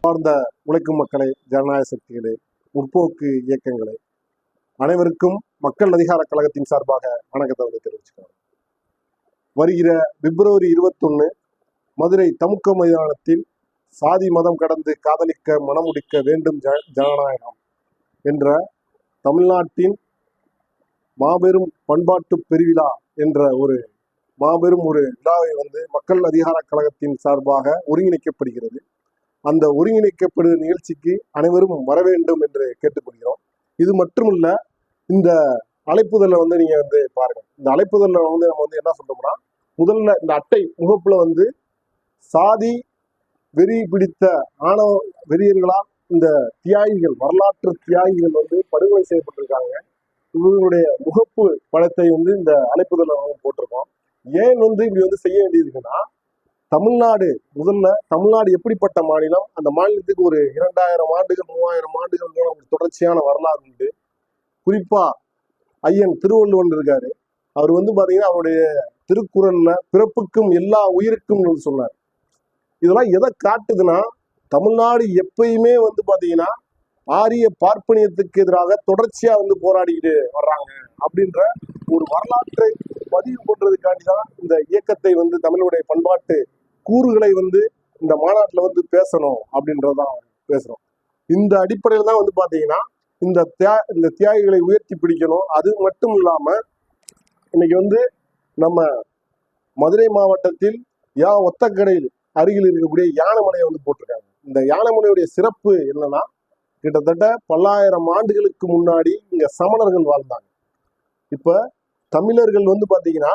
சார்ந்த உழைக்கும் மக்களை, ஜனநாயக சக்திகளே, முற்போக்கு இயக்கங்களே, அனைவருக்கும் மக்கள் அதிகார கழகத்தின் சார்பாக வணக்கத்தை வந்து தெரிவிச்சுக்கிறோம். வருகிற பிப்ரவரி 21 மதுரை தமுக்க மைதானத்தில் சாதி மதம் கடந்து காதலிக்க மனமுடிக்க வேண்டும் ஜனநாயகம் என்ற தமிழ்நாட்டின் மாபெரும் பண்பாட்டு பெருவிழா என்ற ஒரு மாபெரும் ஒரு விழாவை வந்து மக்கள் அதிகார கழகத்தின் சார்பாக ஒருங்கிணைக்கப்படுகிறது. அந்த ஒருங்கிணைக்கப்படுகிற நிகழ்ச்சிக்கு அனைவரும் வர வேண்டும் என்று கேட்டுக்கொள்கிறோம். இது மட்டுமல்ல, இந்த அழைப்புதலை வந்து நீங்க வந்து பாருங்க. இந்த அழைப்புதல்ல வந்து நம்ம வந்து என்ன சொல்றோம்னா, முதல்ல இந்த அட்டை முகப்புல வந்து சாதி வெறி பிடித்த ஆணவ வெறியர்களால் இந்த தியாகிகள், வரலாற்று தியாகிகள் வந்து படுகொலை செய்யப்பட்டிருக்காங்க. இவங்களுடைய முகப்பு படத்தை வந்து இந்த அழைப்புதல்ல போட்டிருக்கோம். ஏன் வந்து இப்படி வந்து செய்ய வேண்டியதுன்னா, தமிழ்நாடு முதல்ல தமிழ்நாடு எப்படிப்பட்ட மாநிலம், அந்த மாநிலத்துக்கு ஒரு 2000 ஆண்டுகள் 3000 ஆண்டுகள் ஒரு தொடர்ச்சியான வரலாறு உண்டு. குறிப்பா ஐயன் திருவள்ளுவன் இருக்காரு. அவர் வந்து பாத்தீங்கன்னா அவருடைய திருக்குறள்ல பிறப்புக்கும் எல்லா உயிருக்கும் சொன்னார். இதெல்லாம் எதை காட்டுதுன்னா, தமிழ்நாடு எப்பயுமே வந்து பாத்தீங்கன்னா ஆரிய பார்ப்பனியத்துக்கு எதிராக தொடர்ச்சியா வந்து போராடிக்கிட்டு வர்றாங்க அப்படின்ற ஒரு வரலாற்றை பதிவு பண்றதுக்காண்டிதான் இந்த இயக்கத்தை வந்து தமிழுடைய பண்பாட்டு கூறுகளை வந்து இந்த மாநாட்டுல வந்து பேசணும் அப்படின்றதான் பேசுறோம். இந்த அடிப்படையில தான் வந்து பாத்தீங்கன்னா இந்த தியாகிகளை உயர்த்தி பிடிக்கணும். அது மட்டும் இல்லாம இன்னைக்கு வந்து நம்ம மதுரை மாவட்டத்தில் ஒத்தக்கடையில் அருகில் இருக்கக்கூடிய யானைமலையை வந்து போட்டிருக்காங்க. இந்த யானைமலையுடைய சிறப்பு என்னன்னா, கிட்டத்தட்ட பல்லாயிரம் ஆண்டுகளுக்கு முன்னாடி இங்க சமணர்கள் வாழ்ந்தாங்க. இப்ப தமிழர்கள் வந்து பாத்தீங்கன்னா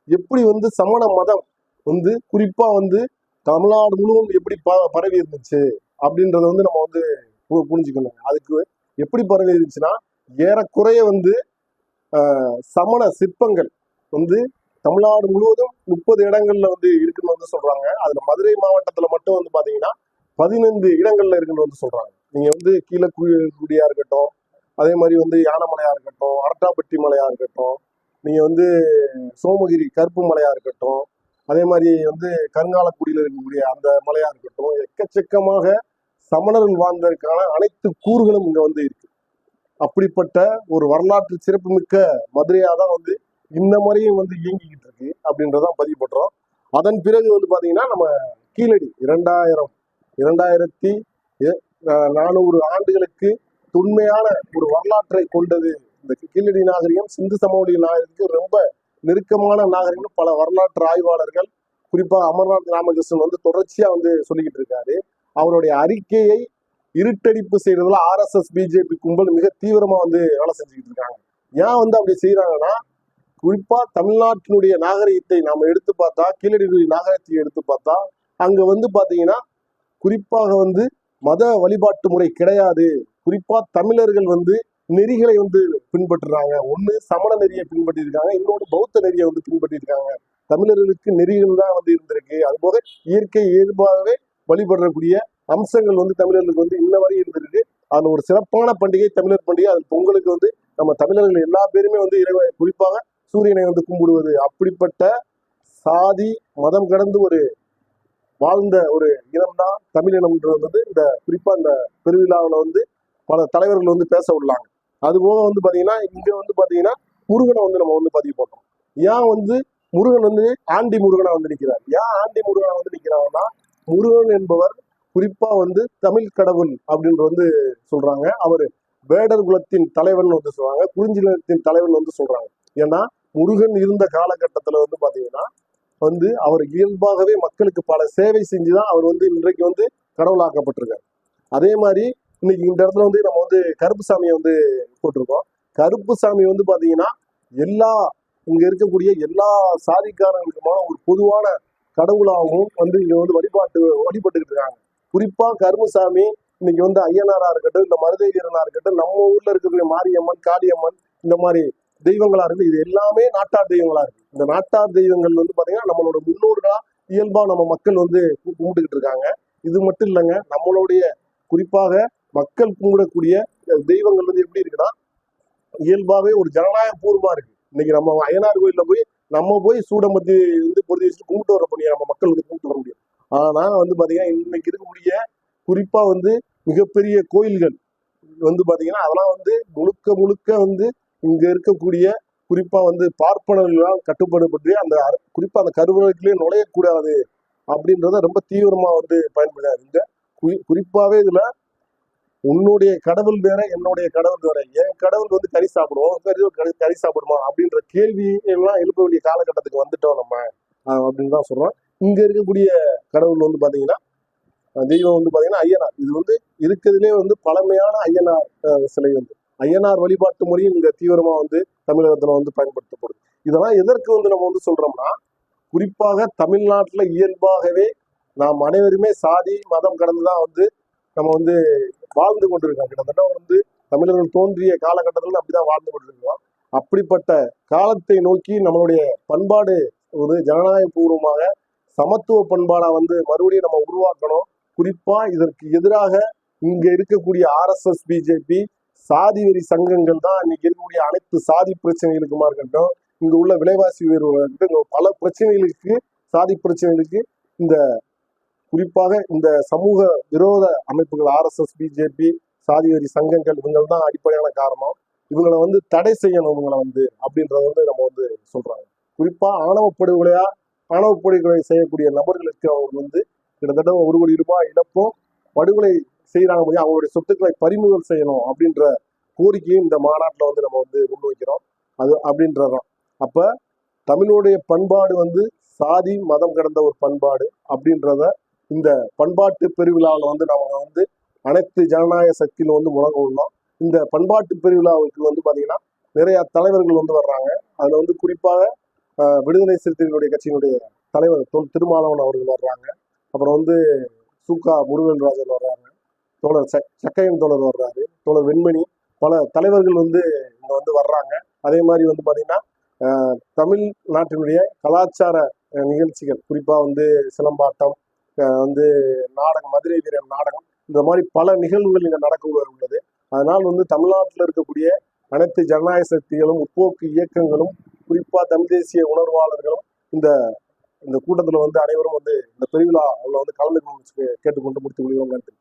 எப்படி வந்து சமண மதம் வந்து குறிப்பா வந்து தமிழ்நாடு முழுவதும் எப்படி பரவி இருந்துச்சு அப்படின்றத வந்து நம்ம வந்து புரிஞ்சுக்கணும். அதுக்கு எப்படி பரவி இருந்துச்சுன்னா, ஏறக்குறைய வந்து சமண சிற்பங்கள் வந்து தமிழ்நாடு முழுவதும் 30 இடங்கள்ல வந்து இருக்குன்னு வந்து சொல்றாங்க. அதுல மதுரை மாவட்டத்துல மட்டும் வந்து பாத்தீங்கன்னா 15 இடங்கள்ல இருக்குன்னு வந்து சொல்றாங்க. நீங்க வந்து கீழக்குடியா இருக்கட்டும், அதே மாதிரி வந்து யானைமலையா இருக்கட்டும், அரட்டாப்பட்டி மலையா இருக்கட்டும், நீங்க வந்து சோமகிரி கருப்பு மலையா இருக்கட்டும், அதே மாதிரி வந்து கருங்காலக்குடியில இருக்கக்கூடிய அந்த மலையா இருக்கட்டும், எக்கச்சக்கமாக சமணர்கள் வாழ்ந்ததற்கான அனைத்து கூறுகளும் இங்க வந்து இருக்கு. அப்படிப்பட்ட ஒரு வரலாற்று சிறப்புமிக்க மதுரையா தான் வந்து இந்த முறையும் வந்து இயங்கிக்கிட்டு இருக்கு அப்படின்றதான் பதிவு பண்றோம். அதன் பிறகு வந்து பாத்தீங்கன்னா நம்ம கீழடி 2400 ஆண்டுகளுக்கு தொன்மையான ஒரு வரலாற்றை கொண்டது இந்த கீழடி நாகரிகம். சிந்து சமவெளி நாகரிகத்துக்கு ரொம்ப நெருக்கமான நாகரிகம் பல வரலாற்று ஆய்வாளர்கள், குறிப்பா அமர்நாத் ராமகிருஷ்ணன் வந்து தொடர்ச்சியா வந்து சொல்லிக்கிட்டு இருக்காரு. அவருடைய அறிக்கையை இருட்டடிப்பு செய்யறதுல RSS பிஜேபி கும்பல் மிக தீவிரமா வந்து வேலை செஞ்சுக்கிட்டு இருக்காங்க. ஏன் வந்து அப்படி செய்யறாங்கன்னா, குறிப்பா தமிழ்நாட்டினுடைய நாகரிகத்தை நாம எடுத்து பார்த்தா, கீழடி நாகரிகத்தை எடுத்து பார்த்தா, அங்க வந்து பாத்தீங்கன்னா குறிப்பாக வந்து மத வழிபாட்டு முறை கிடையாது. குறிப்பா தமிழர்கள் வந்து நெறிகளை வந்து பின்பற்றுறாங்க. ஒண்ணு சமண நெறியை பின்பற்றி இருக்காங்க, இன்னொன்று பௌத்த நெறியை வந்து பின்பற்றி இருக்காங்க. தமிழர்களுக்கு நெறிகள் தான் வந்து இருந்திருக்கு. அதுபோக இயற்கை இயல்பாகவே வழிபடக்கூடிய அம்சங்கள் வந்து தமிழர்களுக்கு வந்து இன்ன வரை இருந்திருக்கு. அதுல ஒரு சிறப்பான பண்டிகை தமிழர் பண்டிகை. அது பொங்கலுக்கு வந்து நம்ம தமிழர்கள் எல்லா பேருமே வந்து குறிப்பாக சூரியனை வந்து கும்பிடுவது. அப்படிப்பட்ட சாதி மதம் கடந்து ஒரு வாழ்ந்த ஒரு இனம் தான் தமிழினம்ன்றது வந்து இந்த குறிப்பா இந்த பெருவிழாவில் வந்து பல தலைவர்கள் வந்து பேச உள்ளாங்க. அது போக வந்து பாத்தீங்கன்னா இங்க வந்து பாத்தீங்கன்னா முருகனை வந்து நம்ம வந்து பதிவு போட்டோம். ஏன் வந்து முருகன் வந்து ஆண்டி முருகனா வந்து நிற்கிறார்? ஏன் ஆண்டி முருகனா வந்து நிற்கிறாங்கன்னா, முருகன் என்பவர் குறிப்பா வந்து தமிழ் கடவுள் அப்படின்னு வந்து சொல்றாங்க. அவர் வேடர் குலத்தின் தலைவன் வந்து சொல்றாங்க, குறிஞ்சி நிலத்தின் தலைவன் வந்து சொல்றாங்க. ஏன்னா முருகன் இருந்த காலகட்டத்துல வந்து பாத்தீங்கன்னா வந்து அவர் இயல்பாகவே மக்களுக்கு பல சேவை செஞ்சுதான் அவர் வந்து இன்றைக்கு வந்து கடவுளாக்கப்பட்டிருக்காரு. அதே மாதிரி இன்னைக்கு இந்த இடத்துல வந்து நம்ம வந்து கருப்பு சாமியை வந்து போட்டிருக்கோம். கருப்பு சாமி வந்து பாத்தீங்கன்னா இங்க இருக்கக்கூடிய எல்லா சாதிக்காரங்களுக்குமான ஒரு பொதுவான கடவுளாகவும் வந்து இங்க வந்து வழிபட்டுக்கிட்டு இருக்காங்க. குறிப்பா கருப்புசாமி இன்னைக்கு வந்து ஐயனாரா இருக்கட்டும், இந்த மருதேவீரனா இருக்கட்டும், நம்ம ஊர்ல இருக்கக்கூடிய மாரியம்மன், காளியம்மன், இந்த மாதிரி தெய்வங்களா இருக்கு. இது எல்லாமே நாட்டார் தெய்வங்களா இருக்கு. இந்த நாட்டார் தெய்வங்கள் வந்து பாத்தீங்கன்னா நம்மளோட முன்னோர்களா இயல்பா நம்ம மக்கள் வந்து கும்பிட்டுக்கிட்டு இருக்காங்க. இது மட்டும் இல்லைங்க, நம்மளுடைய குறிப்பாக மக்கள் கும்பிடக்கூடிய தெய்வங்கள் வந்து எப்படி இருக்குன்னா, இயல்பாவே ஒரு ஜனநாயக பூர்வமா இருக்கு. இன்னைக்கு நம்ம அய்யனார் கோயில்ல போய் சூடமத்தி வந்து பொருத்தி வச்சுட்டு கும்பிட்டு வர முடியும், நம்ம மக்கள் வந்து கும்பிட்டு வர முடியும். ஆனா வந்து பாத்தீங்கன்னா இன்னைக்கு இருக்கக்கூடிய குறிப்பா வந்து மிகப்பெரிய கோயில்கள் வந்து பாத்தீங்கன்னா அதெல்லாம் வந்து முழுக்க முழுக்க வந்து இங்க இருக்கக்கூடிய குறிப்பா வந்து பார்ப்பனர்களால் கட்டுப்பாடுபட்டு அந்த குறிப்பா அந்த கருவறைக்குள்ளே நுழையக்கூடாது அப்படின்றத ரொம்ப தீவிரமா வந்து பயன்படுறாரு. இந்த குறிப்பாவே இதுல உன்னுடைய கடவுள் வேற, என்னுடைய கடவுள் வேற, என் கடவுள் வந்து கறி சாப்பிடுவோம், கறி சாப்பிடுமா அப்படின்ற கேள்வி எல்லாம் எழுப்ப வேண்டிய காலகட்டத்துக்கு வந்துட்டோம் நம்ம அப்படின்னு தான் சொல்றோம். இங்க இருக்கக்கூடிய கடவுள் வந்து பாத்தீங்கன்னா தெய்வம் வந்து பாத்தீங்கன்னா ஐயனார். இது வந்து இருக்கிறதுலே வந்து பழமையான ஐயனார் சிலை வந்து ஐயனார் வழிபாட்டு முறையும் இங்க தீவிரமா வந்து தமிழகத்துல வந்து பயன்படுத்தப்படுது. இதெல்லாம் எதற்கு வந்து நம்ம வந்து சொல்றோம்னா, குறிப்பாக தமிழ்நாட்டுல இயல்பாகவே நாம் அனைவருமே சாதி மதம் கடந்துதான் வந்து நம்ம வந்து வாழ்ந்து கொண்டிருக்கோம். கிட்டத்தட்ட வந்து தமிழர்கள் தோன்றிய காலகட்டத்தில் அப்படிதான் வாழ்ந்து கொண்டிருக்கிறோம். அப்படிப்பட்ட காலத்தை நோக்கி நம்மளுடைய பண்பாடு ஒரு ஜனநாயக பூர்வமாக சமத்துவ பண்பாடா வந்து மறுபடியும் நம்ம உருவாக்கணும். குறிப்பா இதற்கு எதிராக இங்க இருக்கக்கூடிய RSS BJP சாதி வெறி சங்கங்கள் தான் இன்னைக்கு இருக்கக்கூடிய அனைத்து சாதி பிரச்சனைகளுக்குமா இருக்கட்டும், இங்க உள்ள விலைவாசி உயர்வு இருக்கட்டும், பல பிரச்சனைகளுக்கு சாதி பிரச்சனைகளுக்கு இந்த குறிப்பாக இந்த சமூக விரோத அமைப்புகள் RSS BJP சாதி வெறி சங்கங்கள் இவங்கள் தான் அடிப்படையான காரணம். இவங்களை வந்து தடை செய்யணும் இவங்களை வந்து அப்படின்றத வந்து நம்ம வந்து சொல்றாங்க. குறிப்பா ஆணவ படுகொலை செய்யக்கூடிய நபர்களுக்கு அவங்க வந்து கிட்டத்தட்ட 1 கோடி ரூபாய் இழப்பும் படுகொலை செய்யறாங்க போது அவங்களுடைய சொத்துக்களை பறிமுதல் செய்யணும் அப்படின்ற கோரிக்கையும் இந்த மாநாட்டில் வந்து நம்ம வந்து முன்வைக்கிறோம். அது அப்படின்றதான். அப்ப தமிழுடைய பண்பாடு வந்து சாதி மதம் கடந்த ஒரு பண்பாடு அப்படின்றத இந்த பண்பாட்டு பெருவிழாவில் வந்து நம்ம வந்து அனைத்து ஜனநாயக சக்தியில வந்து முழங்க உள்ளோம். இந்த பண்பாட்டு பெருவிழாவுக்கு வந்து பாத்தீங்கன்னா நிறைய தலைவர்கள் வந்து வர்றாங்க. அதுல வந்து குறிப்பாக விடுதலை சிறுத்தைகளுடைய கட்சியினுடைய தலைவர் திருமாவளவன் அவர்கள் வர்றாங்க. அப்புறம் வந்து சூகா முருகன்ராஜன் வர்றாங்க, தோழர் சக்கையன் தோழர் வர்றாரு, தோழர் வெண்மணி, பல தலைவர்கள் வந்து இங்க வந்து வர்றாங்க. அதே மாதிரி வந்து பாத்தீங்கன்னா தமிழ்நாட்டினுடைய கலாச்சார நிகழ்ச்சிகள் குறிப்பா வந்து சிலம்பாட்டம், வந்து நாடகம், மதுரை வீரன் நாடகம், இந்த மாதிரி பல நிகழ்வுகள் இங்க நடக்க உள்ளது. அதனால் வந்து தமிழ்நாட்டில் இருக்கக்கூடிய அனைத்து ஜனநாயக சக்திகளும் முற்போக்கு இயக்கங்களும் குறிப்பா தமிழ் தேசிய உணர்வாளர்களும் இந்த இந்த கூட்டத்துல வந்து அனைவரும் வந்து இந்த பெருவிழா வந்து கலந்து கேட்டுக்கொண்டு முடித்துக் கொள்கிறோம். நன்றி.